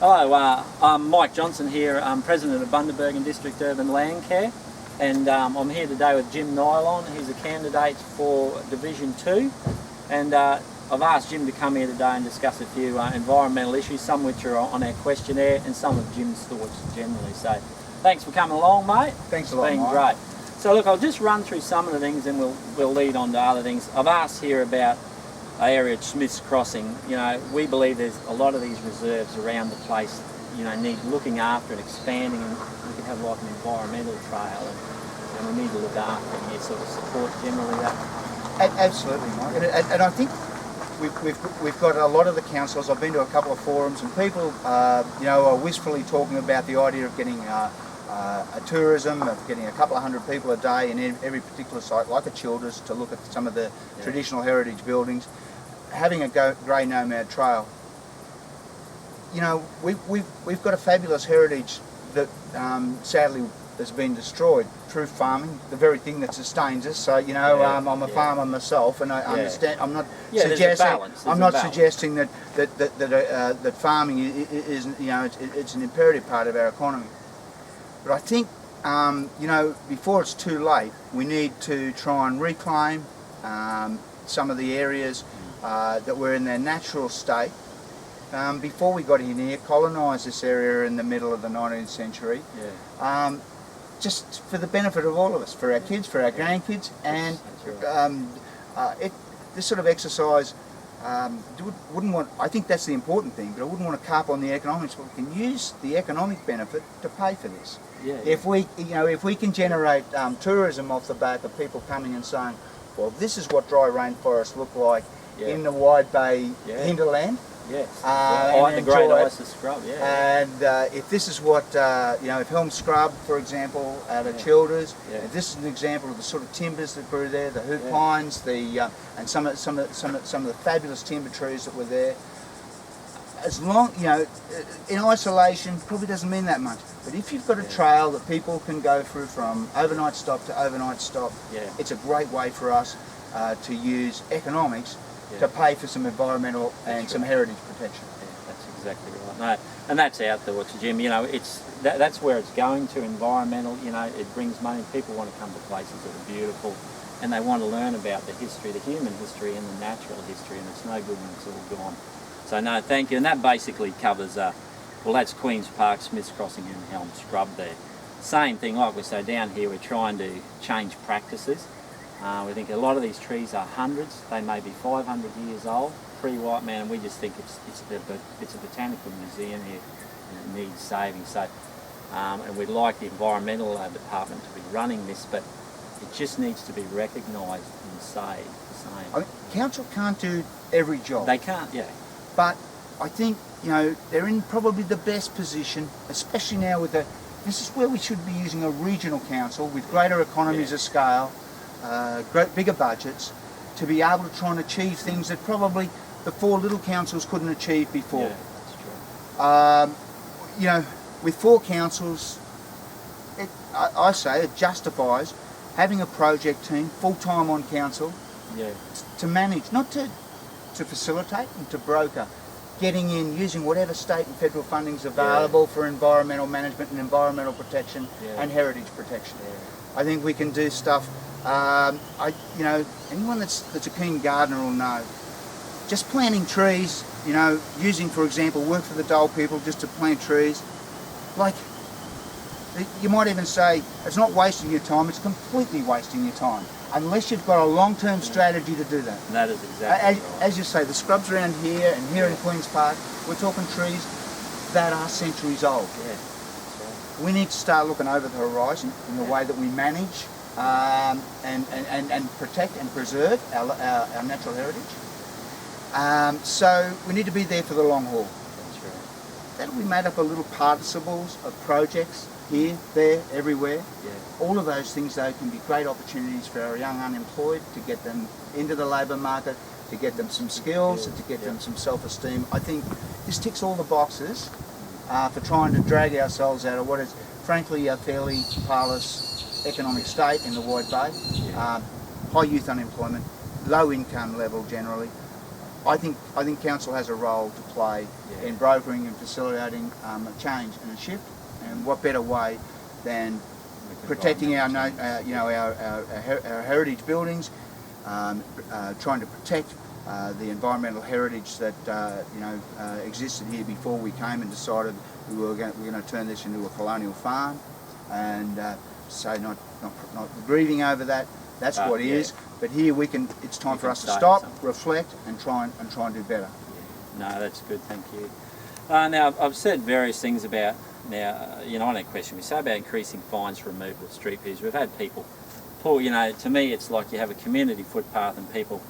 Hello, I'm Mike Johnson here. I'm President of Bundaberg and District Urban Landcare, and I'm here today with Jim Nilon. He's a candidate for Division 2, and I've asked Jim to come here today and discuss a few environmental issues, some which are on our questionnaire and some of Jim's thoughts generally. So thanks for coming along, mate. Thanks a lot, It's been Mike. great. So look, I'll just run through some of the things and we'll lead on to other things. I've asked here about the area at Smith's Crossing. You know, we believe there's a lot of these reserves around the place, you know, need looking after and expanding, and we can have like an environmental trail, and we need to look after and sort of support generally that. Absolutely, Mike. And I think we've got a lot of the councils. I've been to a couple of forums, and people, you know, are wistfully talking about the idea of getting a tourism, of getting a couple of hundred people a day in every particular site, like a Childers, to look at some of the traditional heritage buildings, having a grey nomad trail. You know, we've got a fabulous heritage that sadly has been destroyed through farming, the very thing that sustains us. So, you know, I'm a farmer myself, and I understand. I'm not suggesting that farming is, you know, it's an imperative part of our economy. But I think, you know, before it's too late, we need to try and reclaim some of the areas that were in their natural state. Before we got in here, colonised this area in the middle of the 19th century, just for the benefit of all of us, for our kids, for our grandkids, and this sort of exercise wouldn't want. I think that's the important thing, but I wouldn't want to carp on the economics. But we can use the economic benefit to pay for this. If we can generate tourism off the back of people coming and saying, well, this is what dry rainforests look like in the Wide Bay hinterland. Yes, the Great Isis Scrub, And if this is what, you know, if Helm Scrub, for example, out of Childers, if this is an example of the sort of timbers that grew there, the hoop pines, and some of the fabulous timber trees that were there. As long, you know, in isolation, probably doesn't mean that much. But if you've got a trail that people can go through from overnight stop to overnight stop, it's a great way for us to use economics to pay for some environmental and some heritage protection. Yeah, that's exactly right. No, and that's out there, Jim. You know, that's where it's going to. Environmental. You know, it brings money. People want to come to places that are beautiful, and they want to learn about the history, the human history, and the natural history. And it's no good when it's all gone. So no, thank you. And that basically covers. Well, that's Queen's Park, Smith's Crossing, and Helm Scrub there. Same thing, like we say down here. We're trying to change practices. We think a lot of these trees are hundreds, they may be 500 years old, pre-white man, and we just think it's a botanical museum here and it needs saving. So, and we'd like the environmental department to be running this, but it just needs to be recognised and saved the same. I mean, council can't do every job. They can't, But I think, you know, they're in probably the best position, especially now with this is where we should be using a regional council with greater economies of scale, bigger budgets, to be able to try and achieve things that probably the four little councils couldn't achieve before. Yeah, that's true. You know, with four councils, I say it justifies having a project team full-time on council to manage, not to facilitate and to broker, getting in, using whatever state and federal funding is available for environmental management and environmental protection and heritage protection. I think we can do stuff. You know, anyone that's a keen gardener will know. Just planting trees, you know, using, for example, work for the Dole people just to plant trees. Like, you might even say it's not wasting your time; it's completely wasting your time unless you've got a long-term strategy to do that. And that is exactly right. As you say, the scrubs around here and here in Queen's Park, we're talking trees that are centuries old. Yeah, that's right. We need to start looking over the horizon in the way that we manage and protect and preserve our natural heritage. So we need to be there for the long haul. That's right. That'll be made up of little participles of projects here, there, everywhere. All of those things, though, can be great opportunities for our young unemployed to get them into the labour market, to get them some skills, and to get them some self-esteem. I think this ticks all the boxes for trying to drag ourselves out of what is, frankly, a fairly parlous economic state in the Wide Bay. High youth unemployment, low income level generally. I think council has a role to play in brokering and facilitating a change and a shift. And what better way than protecting our heritage buildings, trying to protect the environmental heritage that existed here before we came and decided we're going to turn this into a colonial farm, and so not grieving over that. That's what it is. But here it's time for us to stop, reflect, and try and do better. Yeah. No, that's good. Thank you. Now I've said various things about on that question we say about increasing fines for removal of street views. We've had people pull. To me, it's like you have a community footpath and people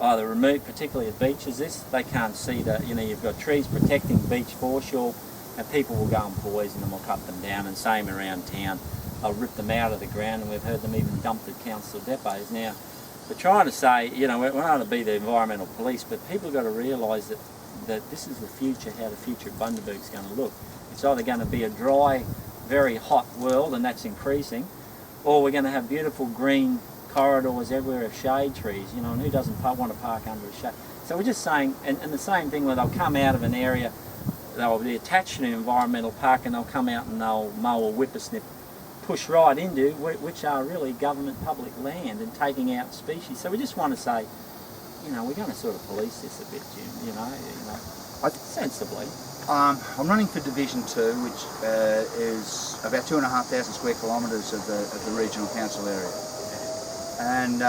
either remove, particularly at beaches. They can't see that. You've got trees protecting beach foreshore, and people will go and poison them or cut them down. And same around town. They'll rip them out of the ground, and we've heard them even dumped at council depots. Now, we're trying to say, we're not going to be the environmental police, but people have got to realise that this is the future, how the future of Bundaberg is going to look. It's either going to be a dry, very hot world, and that's increasing, or we're going to have beautiful green corridors everywhere of shade trees, and who doesn't want to park under a shade? So we're just saying, and the same thing where they'll come out of an area, they'll be attached to an environmental park, and they'll come out and they'll mow or whippersnip, push right into, which are really government public land, and taking out species. So we just want to say, we're going to sort of police this a bit, Jim, sensibly. I'm running for Division 2, which is about 2,500 square kilometres of the regional council area. And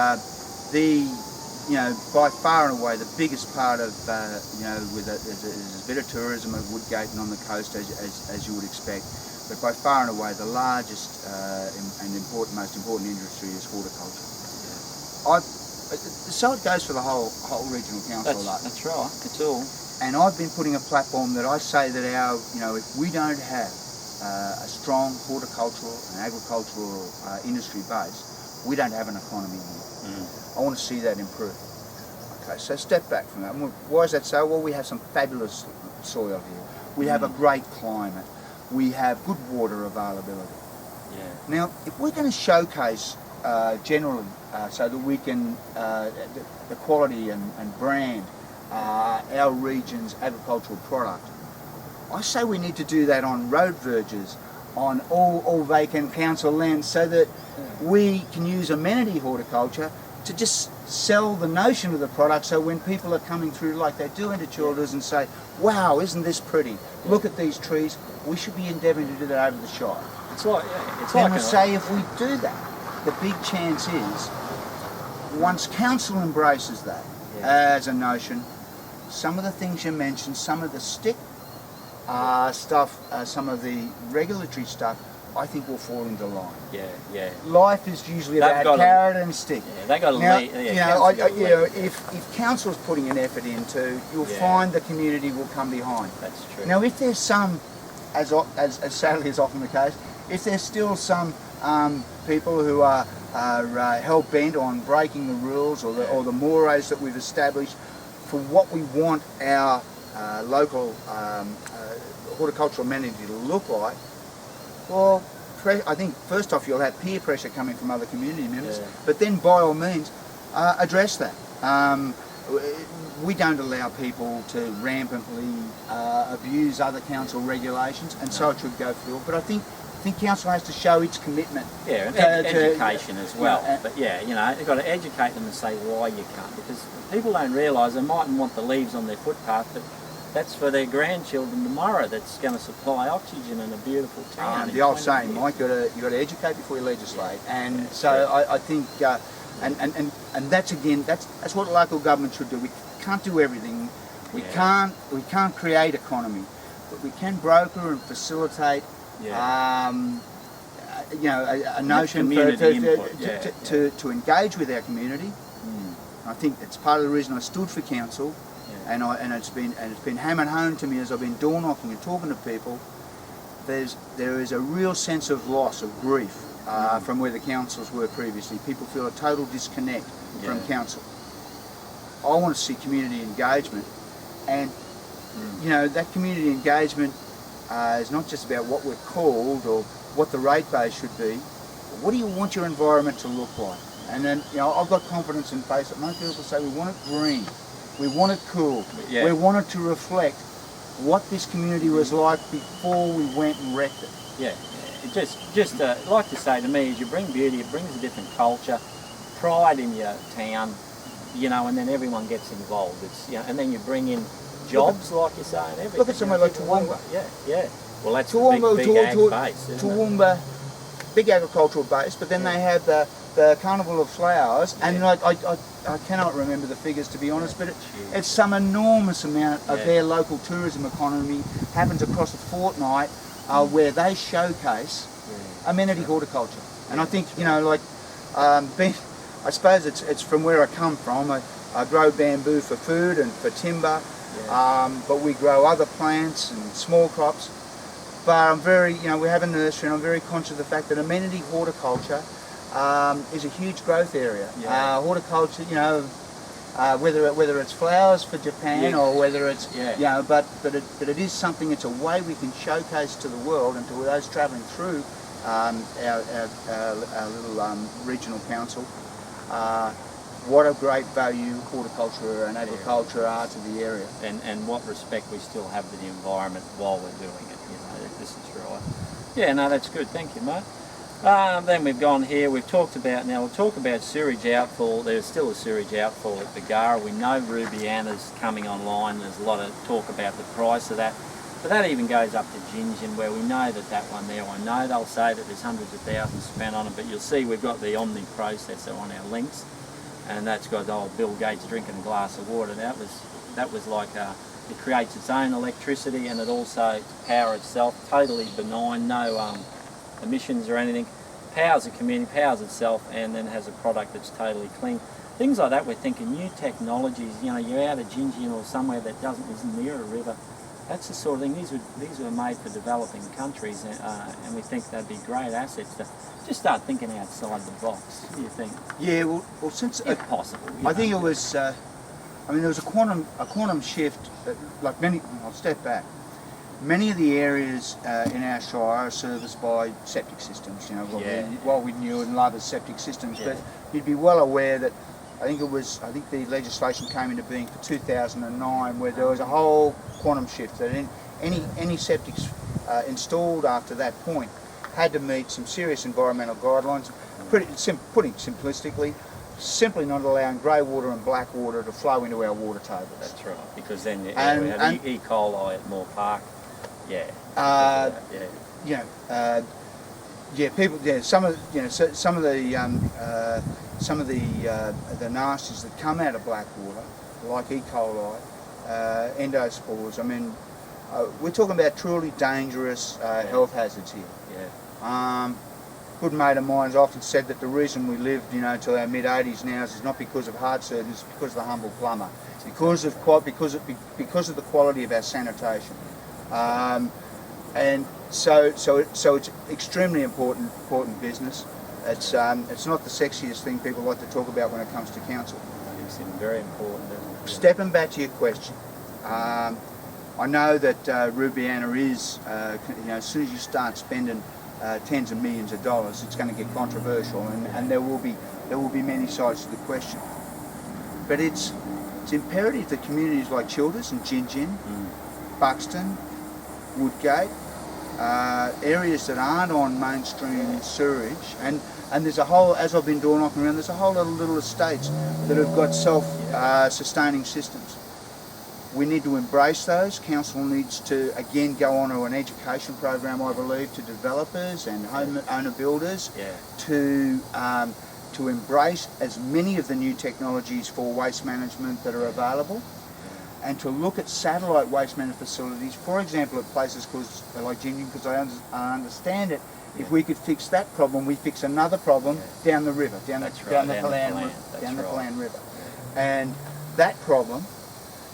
by far and away the biggest part of, there's a bit of tourism at Woodgate and on the coast as you would expect. But by far and away, the largest and most important industry is horticulture. So it goes for the whole regional council. That's right. It's all. And I've been putting a platform that I say that if we don't have a strong horticultural and agricultural industry base, we don't have an economy here. I want to see that improve. Okay, so step back from that. Why is that so? Well, we have some fabulous soil here. We have a great climate. We have good water availability. Yeah. Now, if we're going to showcase generally so that we can, the quality and brand our region's agricultural product, I say we need to do that on road verges, on all vacant council lands, so that we can use amenity horticulture to just sell the notion of the product, so when people are coming through like they do into Childers and say, wow, isn't this pretty? Look at these trees. We should be endeavouring to do that over the shire. It's like if we do that, the big chance is, once council embraces that as a notion, some of the things you mentioned, some of the stick stuff, some of the regulatory stuff, I think will fall into line. Yeah. Life is usually about carrot and stick. Yeah, they got to lead. If council's putting an effort into, you'll find the community will come behind. That's true. Now, if there's some, as sadly is often the case, if there's still some people who are hell bent on breaking the rules or the mores that we've established for what we want our local horticultural amenity to look like, well, I think first off you'll have peer pressure coming from other community members, but then by all means address that. We don't allow people to rampantly abuse other council regulations, and so it should go through. But I think council has to show its commitment. Yeah, and education as well. But you've got to educate them and say why you can't, because people don't realise they mightn't want the leaves on their footpath, but that's for their grandchildren tomorrow. That's going to supply oxygen in a beautiful town. The old saying, Mike, you got to educate before you legislate, and I think, and that's again, that's what local government should do. We can't do everything. We can't create economy, but we can broker and facilitate. A notion to engage with our community. I think it's part of the reason I stood for council. And it's been hammered home to me as I've been door knocking and talking to people. There is a real sense of loss, of grief from where the councils were previously. People feel a total disconnect from council. I want to see community engagement, and that community engagement is not just about what we're called or what the rate base should be. What do you want your environment to look like? And then I've got confidence and faith that most people say we want it green. We want it cool. Yeah. We want it to reflect what this community was like before we went and wrecked it. Yeah. It just like to say to me, as you bring beauty, it brings a different culture, pride in your town, you know, and then everyone gets involved. It's, you know, and then you bring in jobs, like you say, and everything. Look at somewhere like Toowoomba. Yeah. Well, that's Toowoomba, a big ag base, isn't it? Toowoomba, big agricultural base, but then they have the Carnival of Flowers, and I cannot remember the figures, to be honest, but it's some enormous amount of their local tourism economy happens across a fortnight where they showcase amenity horticulture. And I think, you know, like, I suppose it's from where I come from. I grow bamboo for food and for timber, but we grow other plants and small crops. But I'm very, you know, we have a nursery, and I'm very conscious of the fact that amenity horticulture is a huge growth area. Horticulture, you know, whether it's flowers for Japan or whether it's, you know, but it is something. It's a way we can showcase to the world and to those travelling through our little regional council what a great value horticulture and agriculture are to the area, and what respect we still have to the environment while we're doing it. You know, this is right. Yeah, no, that's good. Thank you, mate. Then we've gone here. We've talked about, now we'll talk about sewage outfall. There's still a sewage outfall at Bargara. We know Rubiana's coming online. There's a lot of talk about the price of that. But that even goes up to Gingin, where we know that one there, I know they'll say that there's hundreds of thousands spent on it, but you'll see we've got the Omni processor on our links, and that's got old Bill Gates drinking a glass of water. That was like, it creates its own electricity, and it also power itself, totally benign, no emissions or anything. Powers the community, powers itself, and then has a product that's totally clean. Things like that, we're thinking new technologies. You know, you're out of Gingin or somewhere that isn't near a river. That's the sort of thing. These were made for developing countries, and we think they'd be great assets to just start thinking outside the box. What do you think? Yeah, well since if possible. I think it was. I mean, there was a quantum shift. Like many, I'll step back. Many of the areas in our shire are serviced by septic systems. You know, while we knew and love as septic systems, but you'd be well aware that. I think the legislation came into being for 2009, where there was a whole quantum shift that any septics installed after that point had to meet some serious environmental guidelines. Putting simplistically, simply not allowing grey water and black water to flow into our water tables. That's right, because then we had E. coli at Moore Park. Some of the nasties that come out of black water, like E. coli, endospores. I mean, we're talking about truly dangerous health hazards here. Good mate of mine's often said that the reason we lived, you know, till our mid-80s now is not because of heart surgeons, it's because of the humble plumber, because of the quality of our sanitation. And so it's extremely important business. It's not the sexiest thing people like to talk about when it comes to council. It's very important. Stepping back to your question, I know that Rubiana is, you know, as soon as you start spending tens of millions of dollars, it's going to get controversial, and there will be many sides to the question. But it's imperative that communities like Childers and Gingin, Buxton, Woodgate, areas that aren't on mainstream sewerage, and there's a whole, as I've been door knocking around, there's a whole lot of little estates that have got self-sustaining systems. We need to embrace those. Council needs to again go on to an education program, I believe, to developers and owner builders to embrace as many of the new technologies for waste management that are available, and to look at satellite waste management facilities, for example, at places like Gingin, because I understand it. If we could fix that problem, we fix another problem down the river, down the Palan River. And that problem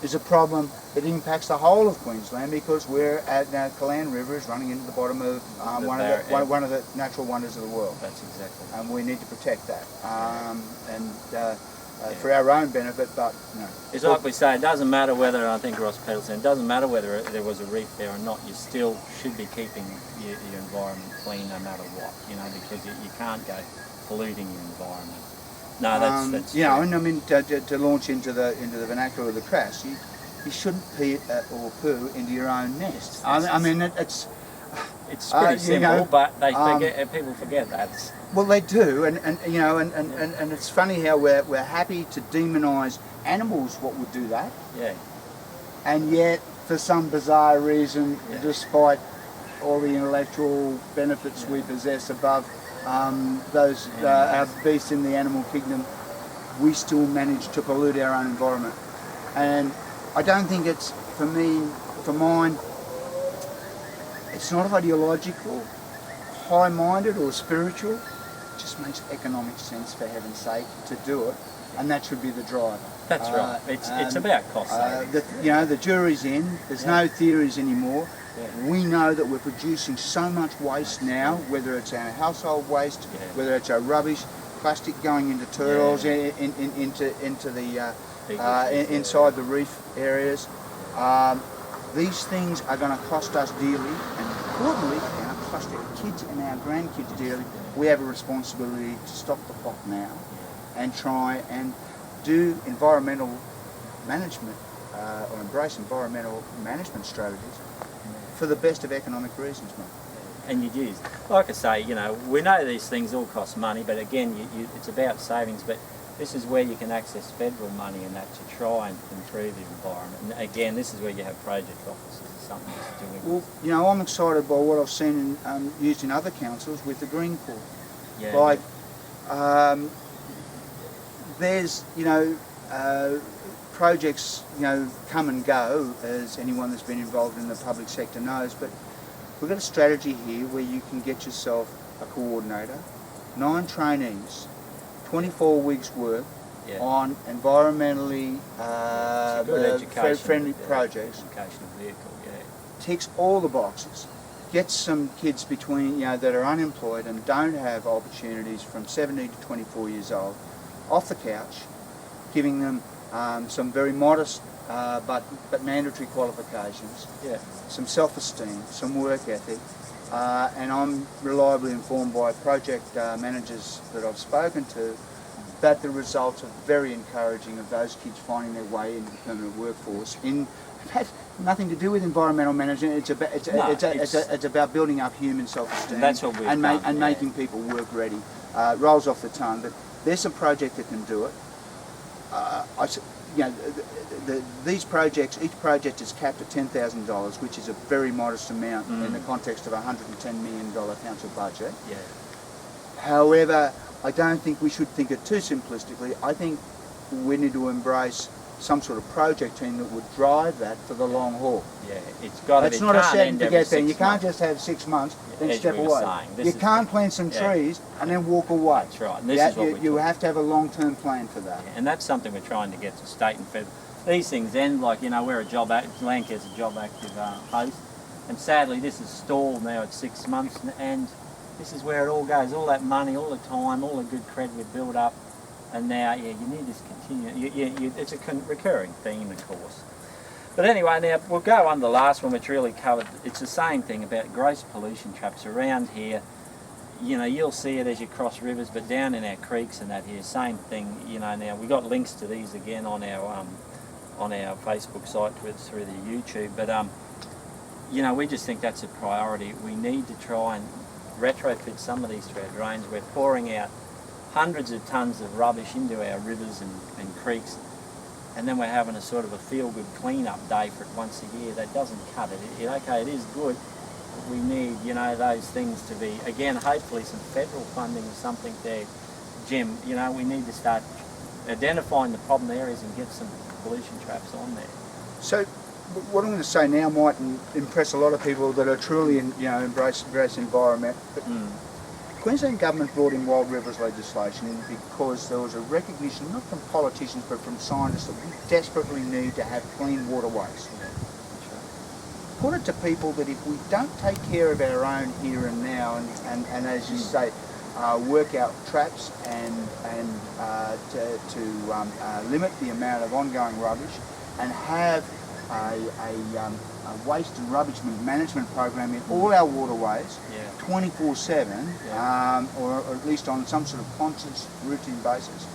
is a problem that impacts the whole of Queensland, because we're at now Palan River is running into the bottom of one of the natural wonders of the world. That's exactly. And we need to protect that. For our own benefit, but you know. It's like we say, it doesn't matter whether, I think Ross Peterson, it doesn't matter whether there was a reef there or not, you still should be keeping your environment clean no matter what, you know, because you can't go polluting your environment. No, that's you know, true. and I mean to launch into the vernacular of the crass, you shouldn't pee or poo into your own nest. I mean it's pretty simple, you know, but they forget. People forget that. Well, they do, and you know, and it's funny how we're happy to demonise animals what would do that, Yeah. and yet for some bizarre reason, Yeah. despite all the intellectual benefits we possess above those our beasts in the animal kingdom, we still manage to pollute our own environment. And I don't think it's, for mine, it's not ideological, high-minded or spiritual. It just makes economic sense, for heaven's sake, to do it, and that should be the driver. That's right. It's about cost saving. You know, the jury's in. There's no theories anymore. Yeah. We know that we're producing so much waste now, whether it's our household waste, whether it's our rubbish, plastic going into turtles, into the inside the reef areas. These things are going to cost us dearly, and importantly, going to cost our kids and our grandkids dearly. We have a responsibility to stop the clock now and try and do environmental management or embrace environmental management strategies for the best of economic reasons, mate. And you use, like I say, you know, we know these things all cost money, but again, it's about savings. But this is where you can access federal money and that to try and improve the environment. And again, this is where you have project offices or something that's doing. Well, you know, I'm excited by what I've seen used in other councils with the Green Corps. Yeah. Like, there's, you know, projects, you know, come and go, as anyone that's been involved in the public sector knows, but we've got a strategy here where you can get yourself a coordinator, 9 trainees, 24 weeks work on environmentally friendly projects. Educational vehicle, Ticks all the boxes. Gets some kids between, you know, that are unemployed and don't have opportunities from 17 to 24 years old off the couch, giving them some very modest but mandatory qualifications, some self-esteem, some work ethic, and I'm reliably informed by project managers that I've spoken to that the results are very encouraging of those kids finding their way into the permanent workforce. It has nothing to do with environmental management. It's about building up human self-esteem. That's what we've done, and making people work ready. Rolls off the tongue, but there's some project that can do it. You know, these projects, each project is capped at $10,000, which is a very modest amount in the context of a $110 million council budget. Yeah. However, I don't think we should think it too simplistically. I think we need to embrace some sort of project team that would drive that for the long haul. Yeah, it's got to. It's not a set and forget thing. You can't just have 6 months, then as step we were away. saying, You can't plant some trees and then walk away. That's right. And this is what you have to have a long-term plan for that. And that's something we're trying to get to state and federal. These things end, like, you know, we're Landcare's a job active host, and sadly this is stalled now at 6 months, and this is where it all goes, all that money, all the time, all the good credit we build up, and now, you need this continue. It's a recurring theme, of course. But anyway, now we'll go on the last one, which really covered. It's the same thing about gross pollution traps around here. You know, you'll see it as you cross rivers, but down in our creeks and that here, same thing. You know, now we've got links to these again on our Facebook site through the YouTube. But you know, we just think that's a priority. We need to try and retrofit some of these to our drains. We're pouring out hundreds of tons of rubbish into our rivers and creeks, and then we're having a sort of a feel-good clean-up day for it once a year. That doesn't cut it. Okay, it is good, but we need, you know, those things to be, again, hopefully some federal funding or something there. Jim, you know, we need to start identifying the problem areas and get some pollution traps on there. So what I'm going to say now might impress a lot of people that are truly, embrace environment. But Queensland government brought in Wild Rivers legislation in because there was a recognition, not from politicians but from scientists, that we desperately need to have clean waterways. Put it to people that if we don't take care of our own here and now, and as you say, work out traps and to limit the amount of ongoing rubbish, and have waste and rubbish management program in all our waterways, 24/7, or at least on some sort of constant routine basis.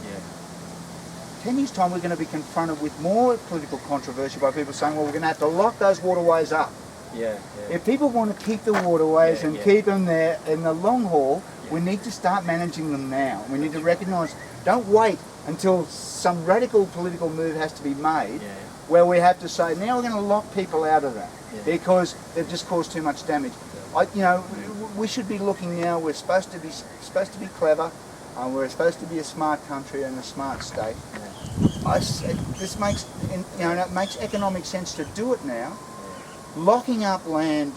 10 years' time, we're going to be confronted with more political controversy by people saying, well, we're going to have to lock those waterways up. If people want to keep the waterways and keep them there in the long haul, we need to start managing them now. We need to recognise, don't wait until some radical political move has to be made where we have to say, now we're going to lock people out of that because they've just caused too much damage. We should be looking now, we're supposed to be clever, we're supposed to be a smart country and a smart state. This makes, it makes economic sense to do it now. Locking up land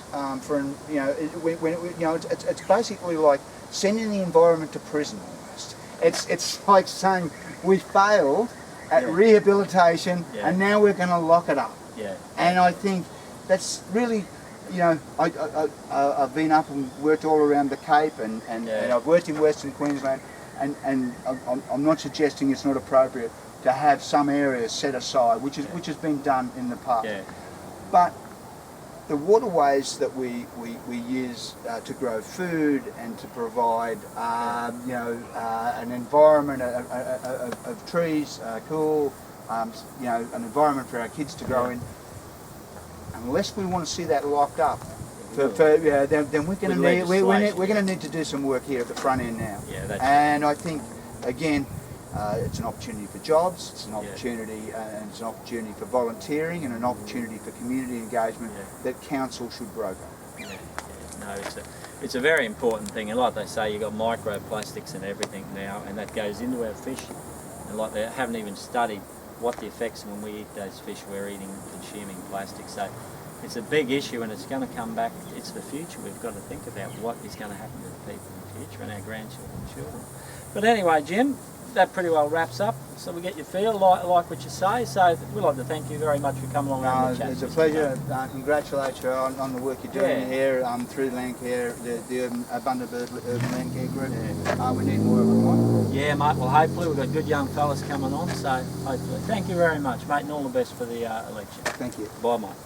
it's basically like sending the environment to prison almost. It's like saying we failed at rehabilitation and now we're going to lock it up. And I think that's really, I've been up and worked all around the Cape and I've worked in Western Queensland and I'm not suggesting it's not appropriate to have some areas set aside, which has been done in the past. But the waterways that we use to grow food and to provide, an environment of trees, cool, an environment for our kids to grow in. Unless we want to see that locked up, then we're going to need to do some work here at the front end now. And I think again. It's an opportunity for jobs, it's an opportunity and it's an opportunity for volunteering and an opportunity for community engagement that council should broker. No, it's a very important thing, and like they say, you've got microplastics and everything now, and that goes into our fish, and like they haven't even studied what the effects when we eat those fish we're eating, consuming plastic. So it's a big issue and it's going to come back. It's the future. We've got to think about what is going to happen to the people in the future and our grandchildren and children. But anyway, Jim, that pretty well wraps up. So we get your feel, like what you say. So we'd like to thank you very much for coming along and the chat. It's a pleasure. Congratulate you on the work you're doing here through Landcare, the Bundaberg Landcare group. We need more of them. Yeah, mate. Well, hopefully we've got good young fellas coming on. So hopefully, thank you very much, mate, and all the best for the election. Thank you. Bye, mate.